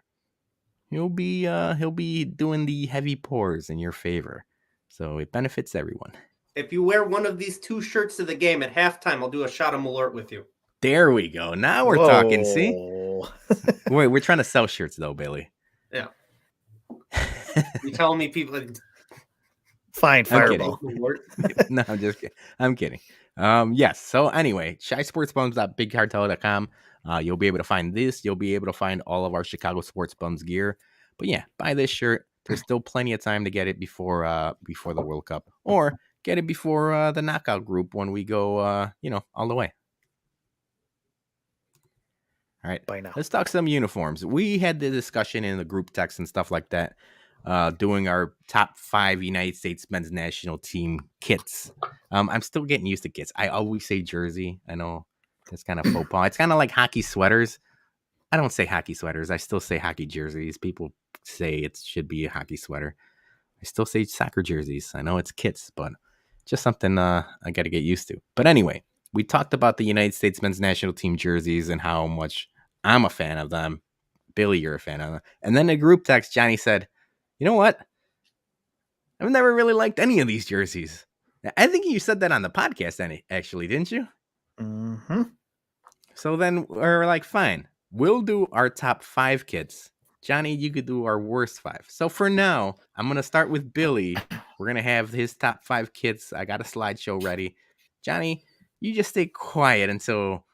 he'll be doing the heavy pours in your favor. So it benefits everyone.
If you wear one of these 2 shirts to the game at halftime, I'll do a shot of Malort with you.
There we go. Now we're talking. See, we're trying to sell shirts though, Billy.
Yeah. You telling me people?
Fine,
I'm kidding.
Fireball.
No, I'm just kidding. I'm kidding. Yes. So anyway, shysportsbums.bigcartel.com. You'll be able to find this. You'll be able to find all of our Chicago Sports Bums gear. But yeah, buy this shirt. There's still plenty of time to get it before the World Cup, or get it before the knockout group when we go all the way. All right.
By now.
Let's talk some uniforms. We had the discussion in the group text and stuff like that, doing our top 5 United States men's national team kits. I'm still getting used to kits. I always say jersey. I know that's kind of faux pas. It's kind of like hockey sweaters. I don't say hockey sweaters. I still say hockey jerseys. People say it should be a hockey sweater. I still say soccer jerseys. I know it's kits, but just something I got to get used to. But anyway, we talked about the United States men's national team jerseys and how much I'm a fan of them. Billy, you're a fan of them. And then the group text, Johnny said, you know what? I've never really liked any of these jerseys. I think you said that on the podcast, actually, didn't you?
Mm-hmm.
So then we're like, fine, we'll do our top 5 kits. Johnny, you could do our worst 5. So for now, I'm going to start with Billy. We're going to have his top 5 kits. I got a slideshow ready. Johnny, you just stay quiet until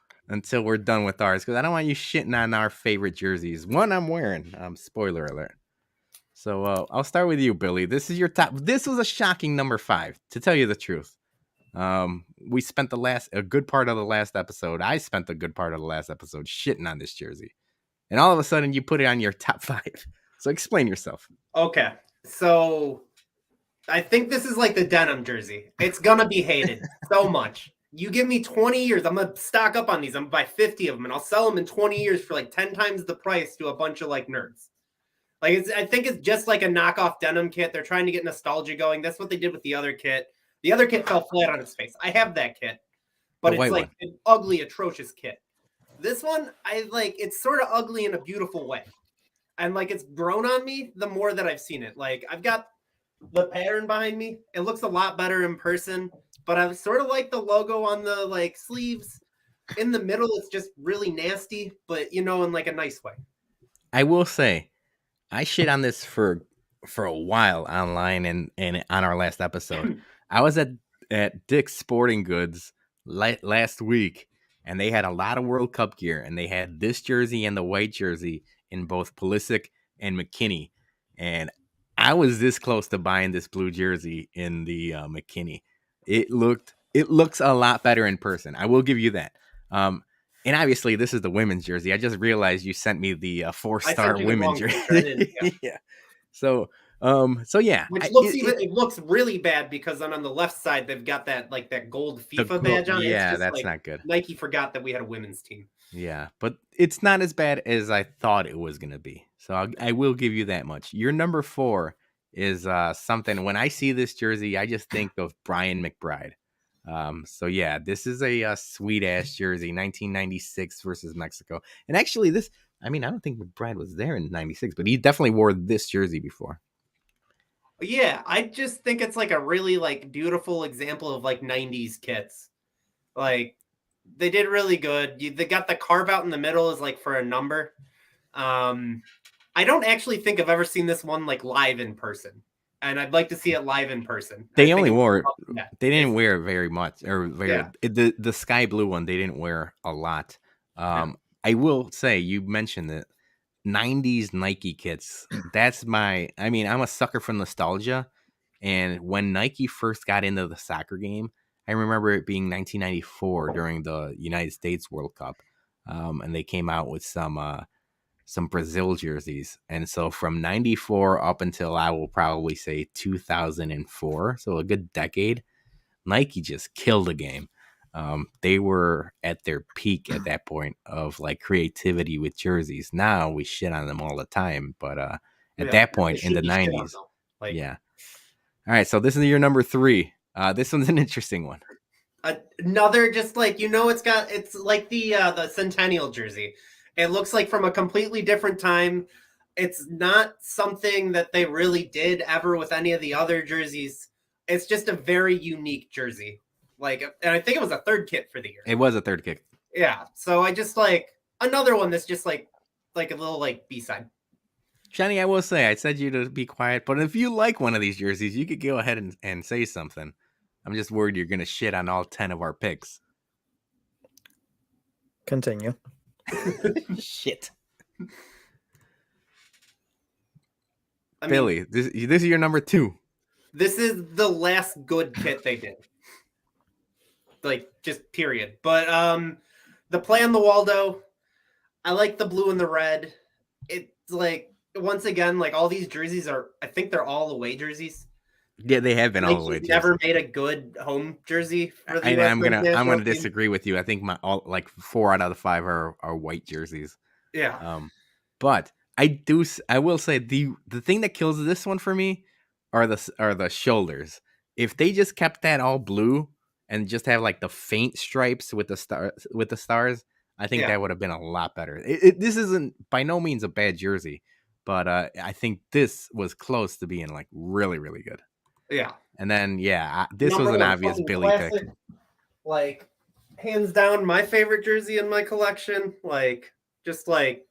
we're done with ours, because I don't want you shitting on our favorite jerseys. One I'm wearing. Spoiler alert. So I'll start with you, Billy. This is your top. This was a shocking number 5, to tell you the truth. We spent a good part of the last episode. I spent a good part of the last episode shitting on this jersey, and all of a sudden you put it on your top 5. So explain yourself.
Okay, so I think this is like the denim jersey. It's gonna be hated so much. You give me 20 years, I'm gonna stock up on these. I'm gonna buy 50 of them, and I'll sell them in 20 years for like 10 times the price to a bunch of like nerds. Like I think it's just like a knockoff denim kit. They're trying to get nostalgia going. That's what they did with the other kit. The other kit fell flat on its face. I have that kit, but it's like an ugly, atrocious kit. This one, it's sort of ugly in a beautiful way. And like it's grown on me the more that I've seen it. Like I've got the pattern behind me. It looks a lot better in person, but I sort of like the logo on the like sleeves. In the middle, it's just really nasty, but in like a nice way.
I will say, I shit on this for a while online and on our last episode. I was at Dick's Sporting Goods last week, and they had a lot of World Cup gear, and they had this jersey and the white jersey in both Pulisic and McKinney, and I was this close to buying this blue jersey in the McKinney. It looks a lot better in person. I will give you that. And obviously, this is the women's jersey. I just realized you sent me the 4-star women's jersey. Yeah. So yeah.
Which it looks really bad because then on the left side they've got that gold FIFA badge on it.
Yeah, that's not good.
Nike forgot that we had a women's team.
Yeah, but it's not as bad as I thought it was gonna be. So I will give you that much. Your number 4 is something. When I see this jersey, I just think of Brian McBride. So yeah, this is a sweet ass jersey, 1996 versus Mexico. And actually, I don't think McBride was there in 96, but he definitely wore this jersey before.
Yeah, I just think it's like a really like beautiful example of like 90s kits. Like they did really good. They got the carve out in the middle is like for a number. I don't actually think I've ever seen this one like live in person. And I'd like to see it live in person.
They only wore it. They didn't wear it very much, or the sky blue one. They didn't wear a lot. I will say, you mentioned it. 90s Nike kits. I'm a sucker for nostalgia. And when Nike first got into the soccer game, I remember it being 1994 during the United States World Cup. And they came out with some Brazil jerseys. And so from 94 up until I will probably say 2004, so a good decade, Nike just killed the game. They were at their peak at that point of like creativity with jerseys. Now we shit on them all the time, but at that point in the 90s, yeah. All right, so this is your number 3. This one's an interesting one.
Another just like it's like the Centennial jersey. It looks like from a completely different time. It's not something that they really did ever with any of the other jerseys. It's just a very unique jersey. And I think it was a third kit for the year.
It was a third kit.
Yeah. So I just like another one that's just like a little like B-side.
Shani, I will say, I said you to be quiet, but if you like one of these jerseys, you could go ahead and say something. I'm just worried you're going to shit on all 10 of our picks.
Continue.
Shit.
Billy,
this is your number 2.
This is the last good kit they did. Like, just period. But the play on the Waldo, I like the blue and the red. It's like, once again, like all these jerseys are, I think they're all away jerseys.
Yeah, they have been all the way.
Never made a good home jersey for the
I'm gonna disagree with you. I think my 4 out of the 5 are white jerseys.
Yeah.
But I will say the thing that kills this one for me are the shoulders. If they just kept that all blue and just have like the faint stripes with the stars, I think that would have been a lot better. This isn't by no means a bad jersey, but I think this was close to being like really, really good.
Yeah.
And then this was an obvious Billy
classic,
pick.
Like hands down my favorite jersey in my collection. Like just like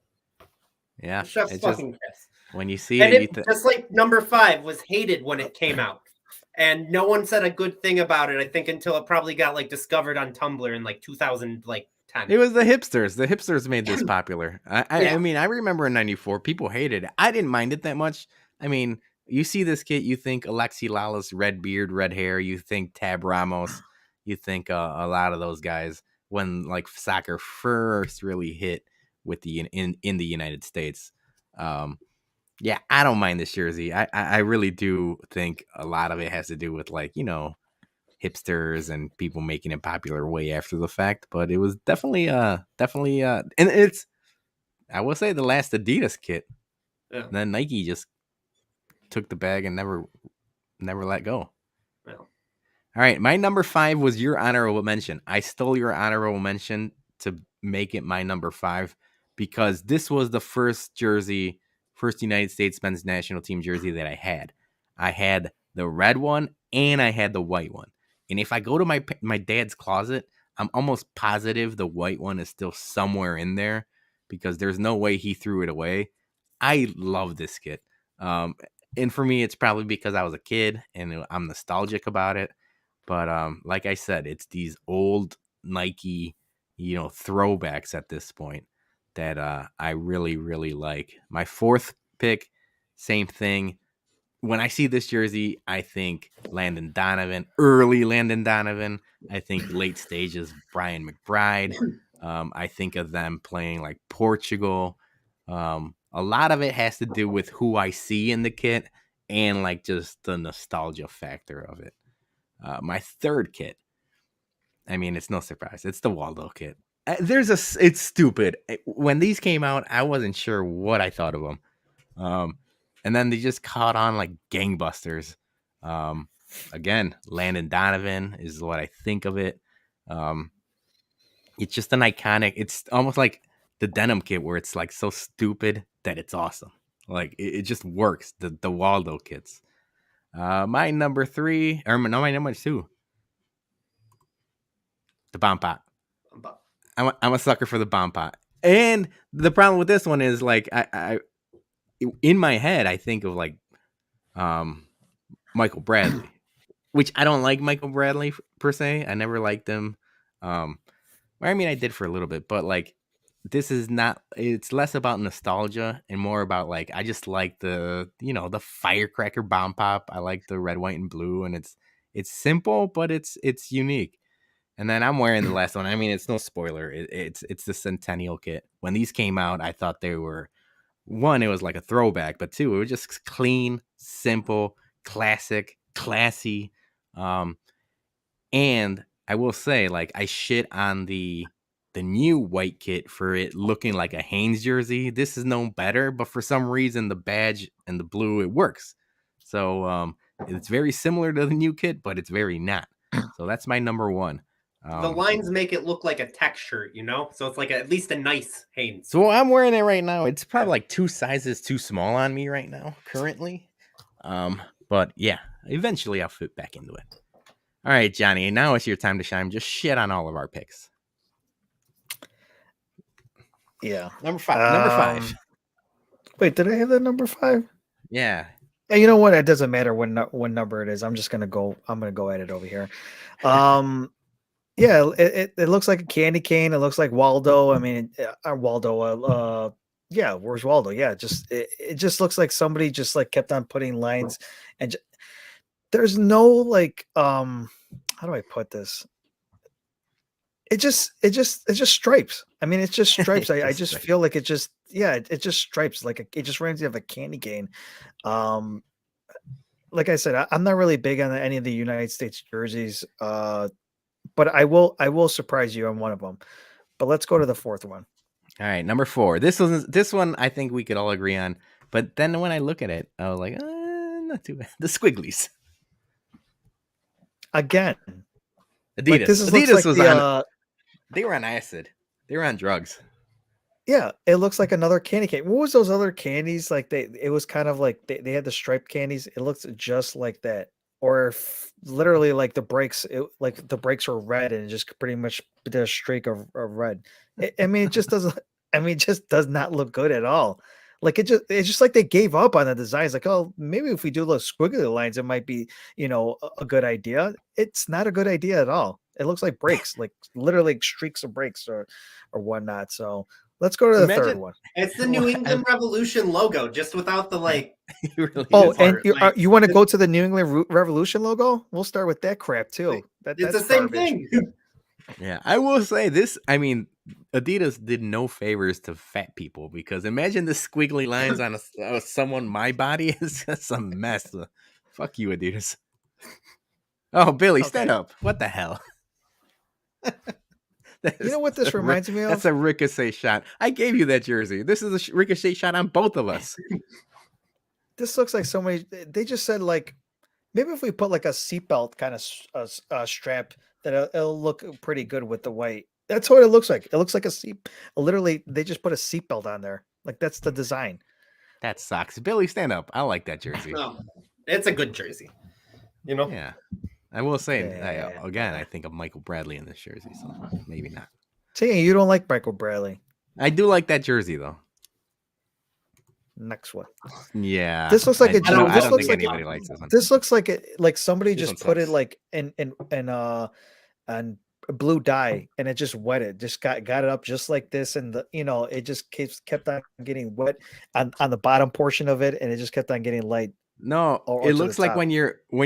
chef's fucking kiss.
When you see
it, just like number 5 was hated when it came out. And no one said a good thing about it, I think, until it probably got like discovered on Tumblr in like 2010.
It was the hipsters. The hipsters made this popular. I mean, I remember in '94, people hated it. I didn't mind it that much. I mean, you see this kid, you think Alexi Lalas, red beard, red hair. You think Tab Ramos. You think a lot of those guys when like soccer first really hit with the in the United States. Yeah, I don't mind this jersey. I really do think a lot of it has to do with like, hipsters and people making it popular way after the fact. But it was definitely and it's, I will say, the last Adidas kit.
Yeah.
And then Nike just took the bag and never let go.
Yeah.
All right, my number 5 was your honorable mention. I stole your honorable mention to make it my number 5 because this was the first United States men's national team jersey that I had. I had the red one and I had the white one. And if I go to my dad's closet, I'm almost positive the white one is still somewhere in there because there's no way he threw it away. I love this kit. And for me, it's probably because I was a kid and I'm nostalgic about it. But like I said, it's these old Nike, throwbacks at this point that I really, really like. My 4th pick, same thing. When I see this jersey, I think Landon Donovan, early Landon Donovan. I think late stages Brian McBride. I think of them playing like Portugal. A lot of it has to do with who I see in the kit and like just the nostalgia factor of it. My 3rd kit, I mean, it's no surprise. It's the Waldo kit. It's stupid. When these came out, I wasn't sure what I thought of them. And then they just caught on like gangbusters. Again, Landon Donovan is what I think of it. It's just an iconic. It's almost like the denim kit where it's like so stupid that it's awesome. Like it just works. The Waldo kits. My number 3, or no, my number 2. The Bomb Pot. I'm a sucker for the Bomb Pot. And the problem with this one is like I in my head I think of like Michael Bradley, which I don't like Michael Bradley per se. I never liked him. I mean, I did for a little bit, but like this is not. It's less about nostalgia and more about like I just like the firecracker bomb pop. I like the red, white, and blue, and it's simple, but it's unique. And then I'm wearing the last one. I mean, it's no spoiler. It's the Centennial kit. When these came out, I thought they were, one, it was like a throwback, but 2, it was just clean, simple, classic, classy. And I will say, like, I shit on the new white kit for it looking like a Hanes jersey. This is no better, but for some reason, the badge and the blue, it works. So it's very similar to the new kit, but it's very not. So that's my number 1.
The lines make it look like a tech shirt, so it's like at least a nice Hanes.
So I'm wearing it right now. It's probably like 2 sizes too small on me right now, currently. But yeah, eventually I'll fit back into it. All right, Johnny, now it's your time to shine. Just shit on all of our picks.
Yeah.
Number 5.
Wait, did I have that number 5?
Yeah.
Yeah, you know what? It doesn't matter when number it is. I'm gonna go at it over here. Yeah, it looks like a candy cane. It looks like Waldo. I mean, Waldo. Yeah, where's Waldo? Yeah, it just looks like somebody just like kept on putting lines, and there's no like how do I put this? It's just stripes. I mean, it's just stripes. I just feel like it just it just stripes like it just reminds me of a candy cane. Um, like I said, I'm not really big on any of the United States jerseys. But I will surprise you on one of them. But let's go to the fourth one.
All right, number 4. This one I think we could all agree on. But then when I look at it, I was like, not too bad. The Squigglies.
Again,
Adidas.
like this looks
Adidas
like
was
the
on. They were on acid. They were on drugs.
yeah, it looks like another candy cane. What was those other candies? Like it was kind of like they had the striped candies. It looks just like that. Or literally like like the brakes were red and it just pretty much did a streak of red. I mean, it just doesn't. I mean, it just does not look good at all. Like it's just like they gave up on the designs. Like, oh, maybe if we do those squiggly lines, it might be a good idea. It's not a good idea at all. It looks like brakes, like literally streaks of brakes or whatnot. So let's go to the third one.
It's the New England Revolution logo, just without the like.
Really
Oh,
is.
and
Like,
you want to go to the New England Revolution logo? We'll start with that crap too.
it's
That's
the same
garbage.
thing.
Yeah, I will say this. I mean, Adidas did no favors to fat people because imagine the squiggly lines on someone my body is just a mess. Fuck you, Adidas. Oh, Billy, stand
Okay.
up. What the hell?
You know what this reminds me of?
That's a ricochet shot. I gave you that jersey. This is a ricochet shot on both of us.
This looks like somebody. They just said like maybe if we put like a seatbelt kind of strap, that it'll look pretty good with the white. That's what it looks like. It looks like a seat. Literally, they just put a seatbelt on there. Like that's the design.
That sucks. Billy, stand up. I like that jersey.
No, it's a good jersey. You know.
Yeah. I will say,
Yeah.
again, I think of Michael Bradley in this jersey, so maybe not.
See, you don't like Michael Bradley.
I do like that jersey, though.
Next one.
Yeah.
This looks like
I don't
this
think
looks like
anybody likes this one.
This looks like like somebody
This
just
one
put it
sucks.
like in blue dye and it just wetted, just got it up just like this, and it just kept on getting wet on the bottom portion of it, and it just kept on getting light.
No,
or
it
to the
looks like
top.
when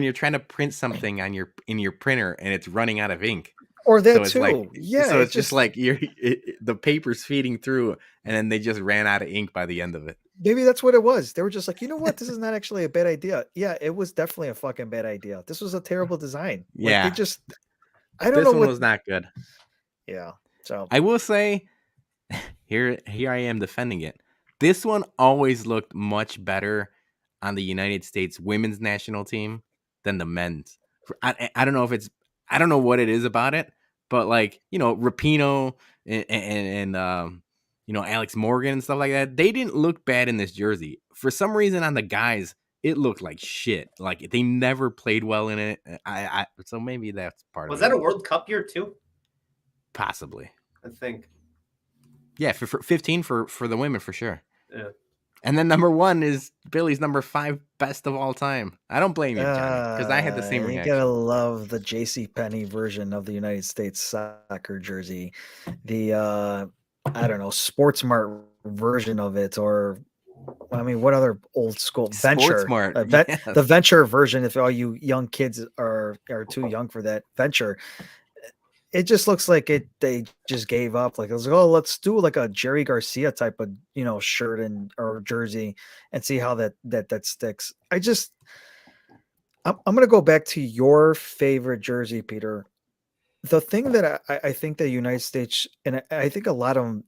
you're trying to print something on in your printer and it's running out of ink.
Or that
So it's
too.
like,
Yeah,
so it's just like the paper's feeding through, and then they just ran out of ink by the end of it.
maybe that's what it was. They were just like, you know what, this is not actually a bad idea. Yeah, it was definitely a fucking bad idea. This was a terrible design. Like
Yeah.
they just, I don't
This
know
one
what.
was not good.
Yeah. So
I will say, here I am defending it. This one always looked much better on the United States women's national team than the men's. I don't know if it's, I don't know what it is about it, but like, Rapinoe and Alex Morgan and stuff like that, they didn't look bad in this jersey. For some reason on the guys, it looked like shit. Like they never played well in it. So maybe that's part
Was
of it.
that a World Cup year too?
Possibly.
I think.
Yeah, for 15 for the women for sure.
Yeah.
And then number 1 is Billy's number 5 best of all time. I don't blame you, Johnny, because I had the same
you
reaction.
gotta love the J.C. Penney version of the United States soccer jersey, the I don't know, Sports Mart version of it, or I mean, what other old school Venture?
Sportsmart, yes.
The Venture version. If all you young kids are too young for that, Venture. It just looks like they just gave up. Like it was like, oh, let's do like a Jerry Garcia type of shirt or jersey and see how that sticks. I'm gonna go back to your favorite jersey, Peter. The thing that I think the United States, and I think a lot of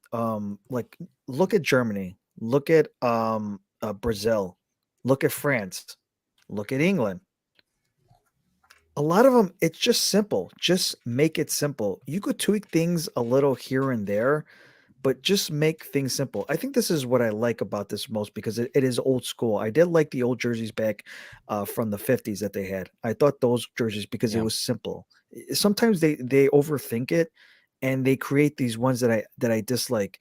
like look at Germany, look at Brazil, look at France, look at England. A lot of them, it's just simple. Just make it simple. You could tweak things a little here and there, but just make things simple. I think this is what I like about this most because it is old school. I did like the old jerseys back from the 50s that they had. I thought those jerseys because it was simple. Sometimes they overthink it and they create these ones that I dislike.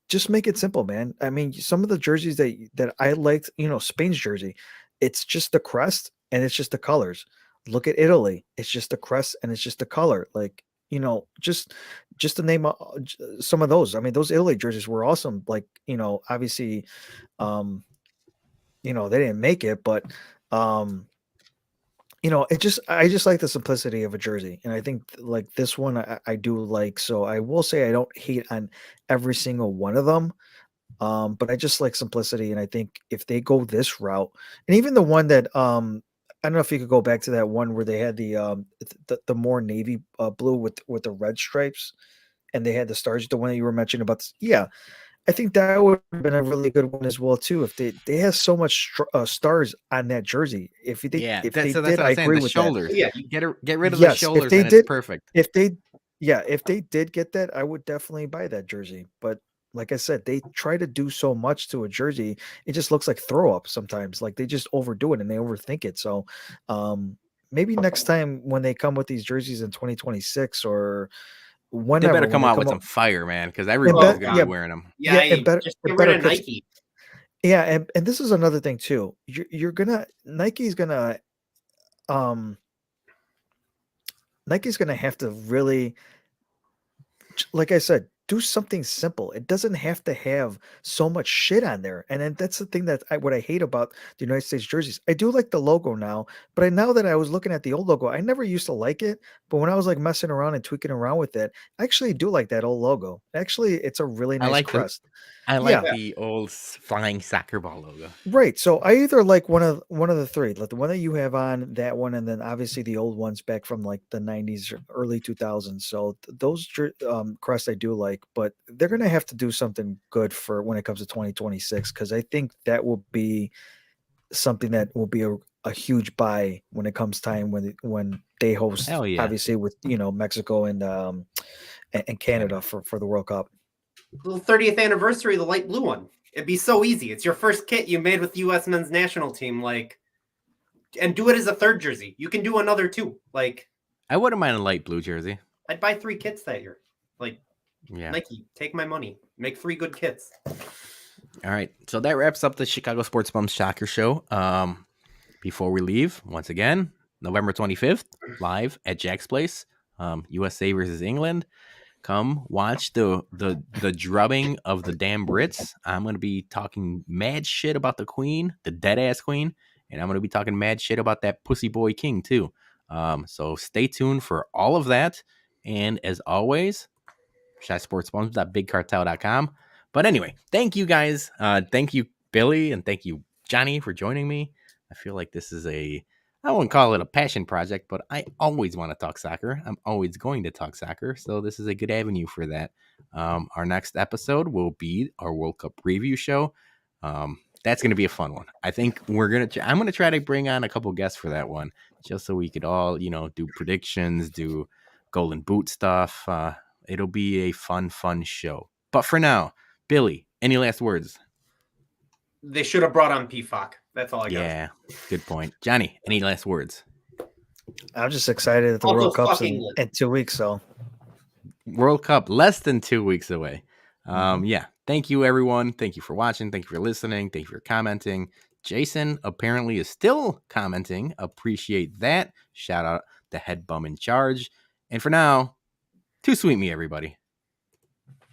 just make it simple, man. I mean, some of the jerseys that I liked, Spain's jersey, it's just the crest and it's just the colors. Look at Italy, it's just the crest and it's just the color. Like, just to name some of those. I mean, those Italy jerseys were awesome. Like, obviously, um, they didn't make it, but um, I just like the simplicity of a jersey, and I think like this one I do like. So I will say I don't hate on every single one of them, but I just like simplicity, and I think if they go this route, and even the one that I don't know if you could go back to that one where they had the more navy blue with the red stripes, and they had the stars. The one that you were mentioning about, yeah, I think that would have been a really good one as well too. If they have so much stars on that jersey,
Yeah,
if they
so that's
did,
what
I
I'm saying.
agree
The
with that.
shoulders.
Yeah,
Get rid of the
Yes, if
shoulders,
they
and it's
did,
perfect.
if they, yeah, if they did get that, I would definitely buy that jersey. But like I said, they try to do so much to a jersey, it just looks like throw up sometimes. Like they just overdo it and they overthink it. So, um, maybe next time when they come with these jerseys in 2026 or
They better
whenever when
come
they
out
come
with
up,
some fire, man, because
and
oh
everybody's gonna be
god,
yeah,
wearing them.
yeah.
yeah, and better,
Just
and
get rid
better
of
catch.
Nike.
Yeah, and this is another thing too. You're gonna um Nike's gonna have to really, like I said, do something simple. It doesn't have to have so much shit on there. And then that's the thing that what I hate about the United States jerseys. I do like the logo now, but now that I was looking at the old logo, I never used to like it. But when I was like messing around and tweaking around with it, I actually do like that old logo. Actually, it's a really
I
nice
like the
crest.
I
Yeah,
like the old flying soccer ball logo.
right. So I either like one of the three, like the one that you have on, that one, and then obviously the old ones back from like the 90s or early 2000s. So those crests I do like, but they're gonna have to do something good for when it comes to 2026 because I think that will be something that will be a huge buy when it comes time when they host,
Hell yeah,
obviously with Mexico and Canada
Canada.
for the World Cup.
Little 30th anniversary of the light blue one. It'd be so easy. It's your first kit you made with the U.S. men's national team. Like, and do it as a third jersey. You can do another two. Like,
I wouldn't mind a light blue jersey.
I'd buy 3 kits that year. Like,
Yeah.
Nike, take my money. Make 3 good kits.
All right. So that wraps up the Chicago Sports Bums Shocker Show. Before we leave, once again, November 25th, live at Jack's Place, USA versus England. Come watch the drubbing of the damn Brits. I'm gonna be talking mad shit about the Queen, the dead ass Queen, and I'm gonna be talking mad shit about that pussy boy King too. So stay tuned for all of that. And as always, shysportsbums.bigcartel.com. But anyway, thank you guys. Thank you, Billy, and thank you, Johnny, for joining me. I feel like this is I wouldn't call it a passion project, but I always want to talk soccer. I'm always going to talk soccer. So this is a good avenue for that. Our next episode will be our World Cup preview show. That's going to be a fun one. I think I'm going to try to bring on a couple guests for that one, just so we could all, do predictions, do golden boot stuff. It'll be a fun show. But for now, Billy, any last words?
They should have brought on PFOC. That's all I got.
Yeah, good point. Johnny, any last words?
I'm just excited that the
Also,
World Cup's
fuck England.
in 2 weeks. So
World Cup less than 2 weeks away.
Mhm.
Yeah. Thank you, everyone. Thank you for watching. Thank you for listening. Thank you for commenting. Jason apparently is still commenting. Appreciate that. Shout out the head bum in charge. And for now, too sweet me, everybody.